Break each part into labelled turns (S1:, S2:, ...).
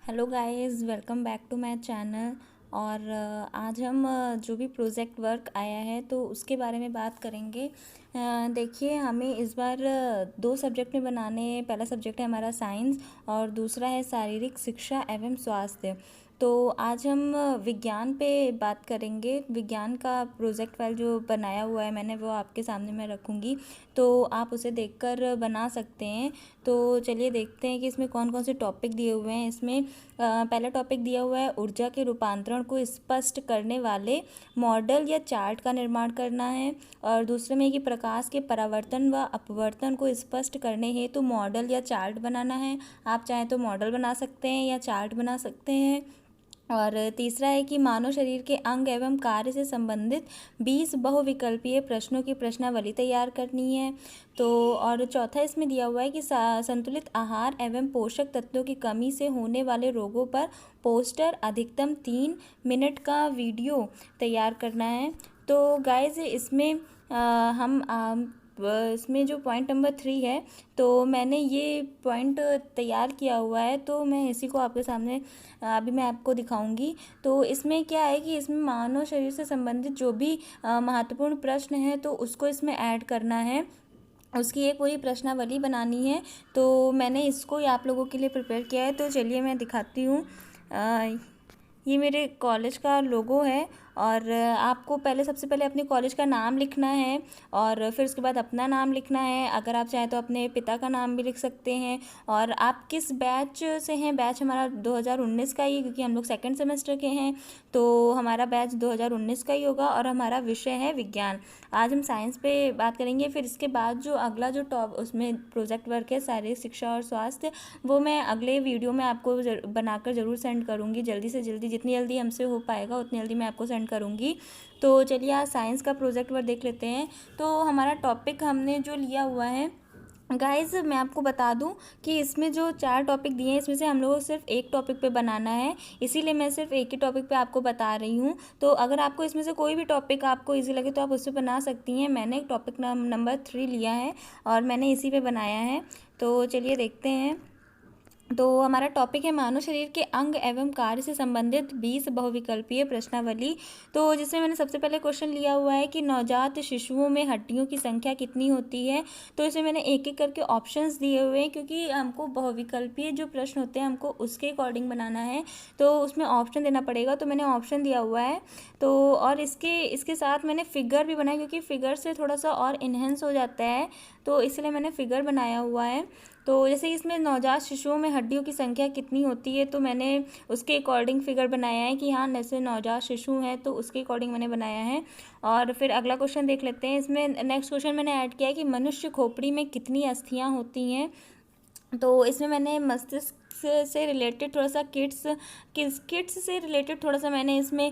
S1: Hello guys, welcome back to my channel. और आज हम जो भी प्रोजेक्ट वर्क आया है तो उसके बारे में बात करेंगे। देखिए, हमें इस बार दो सब्जेक्ट में बनाने हैं। पहला सब्जेक्ट है हमारा साइंस और दूसरा है शारीरिक शिक्षा एवं स्वास्थ्य। तो आज हम विज्ञान पे बात करेंगे। विज्ञान का प्रोजेक्ट फाइल जो बनाया हुआ है मैंने, वो आपके सामने मैं रखूँगी, तो आप उसे देखकर बना सकते हैं। तो चलिए देखते हैं कि इसमें कौन कौन से टॉपिक दिए हुए हैं। इसमें पहला टॉपिक दिया हुआ है ऊर्जा के रूपांतरण को स्पष्ट करने वाले मॉडल या चार्ट का निर्माण करना है। और दूसरे में कि प्रकाश के परावर्तन व अपवर्तन को स्पष्ट करने हेतु मॉडल या चार्ट बनाना है। आप चाहें तो मॉडल बना सकते हैं या चार्ट बना सकते हैं। और तीसरा है कि मानव शरीर के अंग एवं कार्य से संबंधित 20 बहुविकल्पीय प्रश्नों की प्रश्नावली तैयार करनी है। तो और चौथा इसमें दिया हुआ है कि संतुलित आहार एवं पोषक तत्वों की कमी से होने वाले रोगों पर पोस्टर, अधिकतम 3 मिनट का वीडियो तैयार करना है। तो गाइज इसमें इसमें जो पॉइंट नंबर 3 है, तो मैंने ये पॉइंट तैयार किया हुआ है, तो मैं इसी को आपके सामने अभी मैं आपको दिखाऊंगी। तो इसमें क्या है कि इसमें मानव शरीर से संबंधित जो भी महत्वपूर्ण प्रश्न है तो उसको इसमें ऐड करना है। उसकी एक पूरी प्रश्नावली बनानी है। तो मैंने इसको ही आप लोगों के लिए प्रिपेयर किया है। तो चलिए मैं दिखाती हूँ। ये मेरे कॉलेज का लोगो है। और आपको पहले सबसे पहले अपने कॉलेज का नाम लिखना है और फिर उसके बाद अपना नाम लिखना है। अगर आप चाहें तो अपने पिता का नाम भी लिख सकते हैं। और आप किस बैच से हैं। बैच हमारा 2019 का ही है, क्योंकि हम लोग सेकंड सेमेस्टर के हैं, तो हमारा बैच 2019 का ही होगा। और हमारा विषय है विज्ञान। आज हम साइंस पे बात करेंगे। फिर इसके बाद जो अगला जो उसमें प्रोजेक्ट वर्क है शारीरिक शिक्षा और स्वास्थ्य, वो मैं अगले वीडियो में आपको बनाकर ज़रूर सेंड करूँगी। जल्दी से जल्दी, जितनी जल्दी हमसे हो पाएगा उतनी जल्दी मैं आपको सेंड करूँगी। तो चलिए आज साइंस का प्रोजेक्ट वर्क देख लेते हैं। तो हमारा टॉपिक हमने जो लिया हुआ है गाइज़, मैं आपको बता दूं कि इसमें जो 4 टॉपिक दिए हैं इसमें से हम लोगों को सिर्फ एक टॉपिक पे बनाना है। इसीलिए मैं सिर्फ एक ही टॉपिक पे आपको बता रही हूँ। तो अगर आपको इसमें से कोई भी टॉपिक आपको इजी लगे तो आप उससे बना सकती हैं। मैंने टॉपिक नंबर 3 लिया है और मैंने इसी पे बनाया है। तो चलिए देखते हैं। तो हमारा टॉपिक है मानव शरीर के अंग एवं कार्य से संबंधित 20 बहुविकल्पीय प्रश्नावली। तो जिसमें मैंने सबसे पहले क्वेश्चन लिया हुआ है कि नवजात शिशुओं में हड्डियों की संख्या कितनी होती है। तो इसमें मैंने एक एक करके ऑप्शंस दिए हुए हैं, क्योंकि हमको बहुविकल्पीय जो प्रश्न होते हैं हमको उसके अकॉर्डिंग बनाना है, तो उसमें ऑप्शन देना पड़ेगा। तो मैंने ऑप्शन दिया हुआ है। तो और इसके साथ मैंने फिगर भी बनाया, क्योंकि फिगर से थोड़ा सा और इन्हेंस हो जाता है, तो इसलिए मैंने फिगर बनाया हुआ है। तो जैसे इसमें नवजात शिशुओं में हड्डियों की संख्या कितनी होती है, तो मैंने उसके अकॉर्डिंग फिगर बनाया है कि हाँ, जैसे नवजात शिशु हैं तो उसके अकॉर्डिंग मैंने बनाया है। और फिर अगला क्वेश्चन देख लेते हैं। इसमें नेक्स्ट क्वेश्चन मैंने ऐड किया है कि मनुष्य खोपड़ी में कितनी अस्थियां होती हैं। तो इसमें मैंने मस्तिष्क से रिलेटेड थोड़ा सा किड्स से रिलेटेड थोड़ा सा मैंने इसमें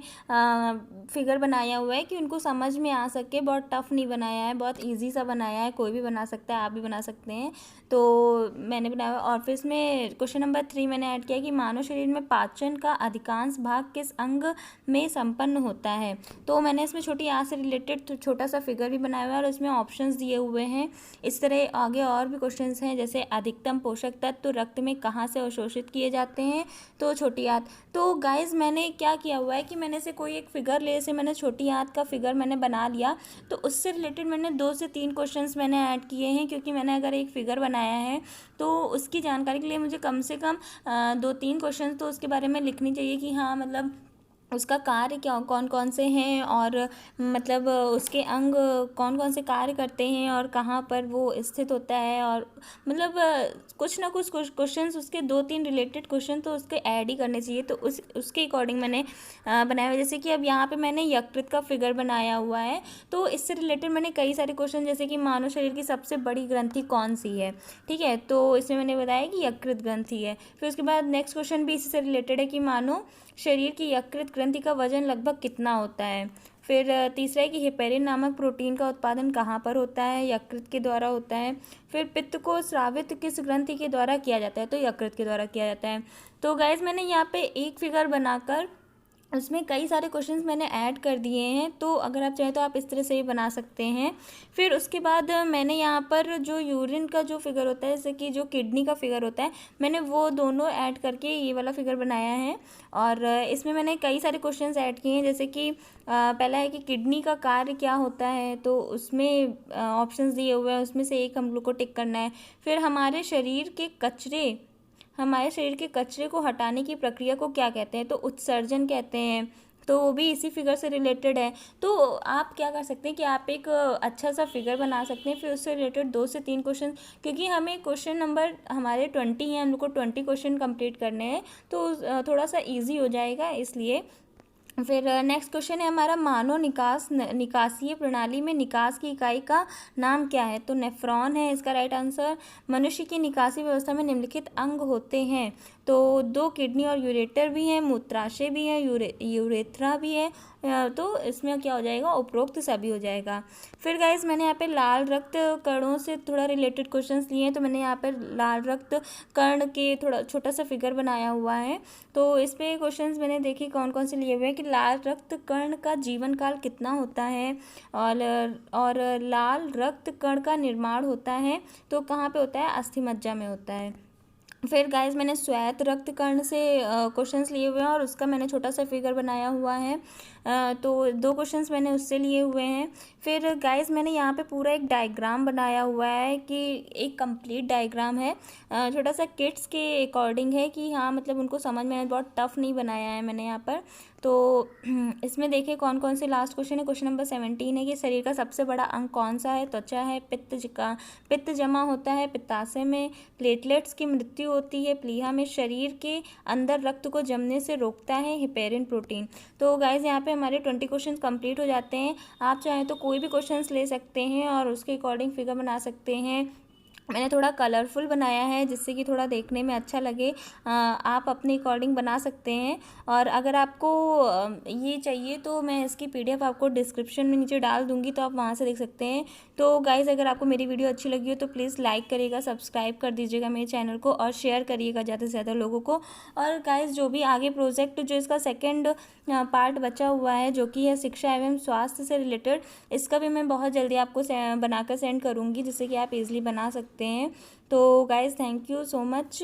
S1: फिगर बनाया हुआ है कि उनको समझ में आ सके। बहुत टफ नहीं बनाया है, बहुत इजी सा बनाया है। कोई भी बना सकता है, आप भी बना सकते हैं। तो मैंने बनाया हुआ। और फिर इसमें क्वेश्चन नंबर 3 मैंने ऐड किया कि मानव शरीर में पाचन का अधिकांश भाग किस अंग में संपन्न होता है। तो मैंने इसमें छोटी आंत से रिलेटेड छोटा सा फिगर भी बनाया हुआ है और इसमें ऑप्शंस दिए हुए हैं। इस तरह आगे और भी क्वेश्चंस हैं, जैसे अधिकतम पोषक तत्व रक्त में कहाँ से अवशोषित किए जाते हैं। तो छोटी आंत। तो गाइज मैंने क्या किया हुआ है कि मैंने से कोई एक फिगर ले से मैंने छोटी आंत का फिगर मैंने बना लिया, तो उससे रिलेटेड मैंने 2 से 3 क्वेश्चंस मैंने ऐड किए हैं, क्योंकि मैंने अगर एक फिगर बनाया है तो उसकी जानकारी के लिए मुझे कम से कम 2-3 क्वेश्चन तो उसके बारे में लिखनी चाहिए कि हाँ, मतलब उसका कार्य क्या कौन कौन से हैं, और मतलब उसके अंग कौन कौन से कार्य करते हैं और कहाँ पर वो स्थित होता है। और मतलब कुछ ना कुछ क्वेश्चंस उसके 2-3 रिलेटेड क्वेश्चन तो उसके ऐड ही करने चाहिए। तो उसके अकॉर्डिंग मैंने बनाया हुआ। जैसे कि अब यहाँ पे मैंने यकृत का फिगर बनाया हुआ है, तो इससे रिलेटेड मैंने कई सारे क्वेश्चन, जैसे कि मानव शरीर की सबसे बड़ी ग्रंथि कौन सी है, ठीक है, तो इसमें मैंने बताया कि यकृत ग्रंथि है। फिर उसके बाद नेक्स्ट क्वेश्चन भी इसी से रिलेटेड है कि मानो शरीर की यकृत ग्रंथि का वजन लगभग कितना होता है। फिर तीसरा है कि हेपेरिन नामक प्रोटीन का उत्पादन कहाँ पर होता है। यकृत के द्वारा होता है। फिर पित्त को स्रावित किस ग्रंथि के द्वारा किया जाता है, तो यकृत के द्वारा किया जाता है। तो गाइज मैंने यहाँ पे एक फिगर बनाकर उसमें कई सारे क्वेश्चंस मैंने ऐड कर दिए हैं, तो अगर आप चाहें तो आप इस तरह से भी बना सकते हैं। फिर उसके बाद मैंने यहाँ पर जो यूरिन का जो फिगर होता है, जैसे कि जो किडनी का फिगर होता है, मैंने वो दोनों ऐड करके ये वाला फिगर बनाया है। और इसमें मैंने कई सारे क्वेश्चंस ऐड किए हैं, जैसे कि पहला है कि किडनी का कार्य क्या होता है, तो उसमें ऑप्शंस दिए हुए हैं, उसमें से एक हम लोग को टिक करना है। फिर हमारे शरीर के कचरे को हटाने की प्रक्रिया को क्या कहते हैं, तो उत्सर्जन कहते हैं। तो वो भी इसी फिगर से रिलेटेड है। तो आप क्या कर सकते हैं कि आप एक अच्छा सा फिगर बना सकते हैं, फिर उससे रिलेटेड 2 से 3 क्वेश्चन, क्योंकि हमें क्वेश्चन नंबर हमारे 20 हैं, हम लोग को 20 क्वेश्चन कंप्लीट करने हैं, तो थोड़ा सा ईजी हो जाएगा इसलिए। फिर नेक्स्ट क्वेश्चन है हमारा, मानव निकासीय प्रणाली में निकास की इकाई का नाम क्या है, तो नेफ्रॉन है इसका राइट आंसर। मनुष्य की निकासी व्यवस्था में निम्नलिखित अंग होते हैं, तो 2 किडनी और यूरेटर भी हैं, मूत्राशय भी है, यूरेथ्रा भी है। तो इसमें क्या हो जाएगा, उपरोक्त सभी हो जाएगा। फिर गाइज मैंने यहाँ पे लाल रक्त कणों से थोड़ा रिलेटेड क्वेश्चंस लिए हैं, तो मैंने यहाँ पर लाल रक्त कण के थोड़ा छोटा सा फिगर बनाया हुआ है। तो इस पे क्वेश्चंस मैंने देखे कौन कौन से लिए हुए हैं कि लाल रक्त कण का जीवन काल कितना होता है, और लाल रक्त कण का निर्माण होता है तो कहाँ पे होता है, अस्थि मज्जा में होता है। फिर गाइज मैंने श्वेत रक्त कण से क्वेश्चंस लिए हुए हैं, और उसका मैंने छोटा सा फिगर बनाया हुआ है। तो 2 क्वेश्चंस मैंने उससे लिए हुए हैं। फिर गाइज मैंने यहाँ पे पूरा एक डायग्राम बनाया हुआ है, कि एक कंप्लीट डायग्राम है, छोटा सा किड्स के अकॉर्डिंग है, कि हाँ मतलब उनको समझ में बहुत टफ नहीं बनाया है मैंने यहाँ पर। तो इसमें देखिए कौन कौन से लास्ट क्वेश्चन है। क्वेश्चन नंबर 17 है कि शरीर का सबसे बड़ा अंग कौन सा है, त्वचा है। पित्त जमा होता है पित्ताशय में। प्लेटलेट्स की मृत्यु होती है प्लीहा में। शरीर के अंदर रक्त को जमने से रोकता है हेपेरिन प्रोटीन। तो गाइज यहाँ पे हमारे 20 क्वेश्चन कंप्लीट हो जाते हैं। आप चाहें तो कोई भी क्वेश्चंस ले सकते हैं और उसके अकॉर्डिंग फिगर बना सकते हैं। मैंने थोड़ा कलरफुल बनाया है जिससे कि थोड़ा देखने में अच्छा लगे। आप अपने अकॉर्डिंग बना सकते हैं। और अगर आपको ये चाहिए तो मैं इसकी PDF आपको डिस्क्रिप्शन में नीचे डाल दूँगी, तो आप वहाँ से देख सकते हैं। तो गाइज़ अगर आपको मेरी वीडियो अच्छी लगी हो तो प्लीज़ लाइक करिएगा, सब्सक्राइब कर दीजिएगा मेरे चैनल को, और शेयर करिएगा ज़्यादा से ज़्यादा लोगों को। और गाइज़ जो भी आगे प्रोजेक्ट जो इसका सेकेंड पार्ट बचा हुआ है, जो कि है शिक्षा एवं स्वास्थ्य से रिलेटेड, इसका भी मैं बहुत जल्दी आपको बनाकर सेंड करूँगी, जिससे कि आप इजीली बना सकते हैं। तो guys thank you so much.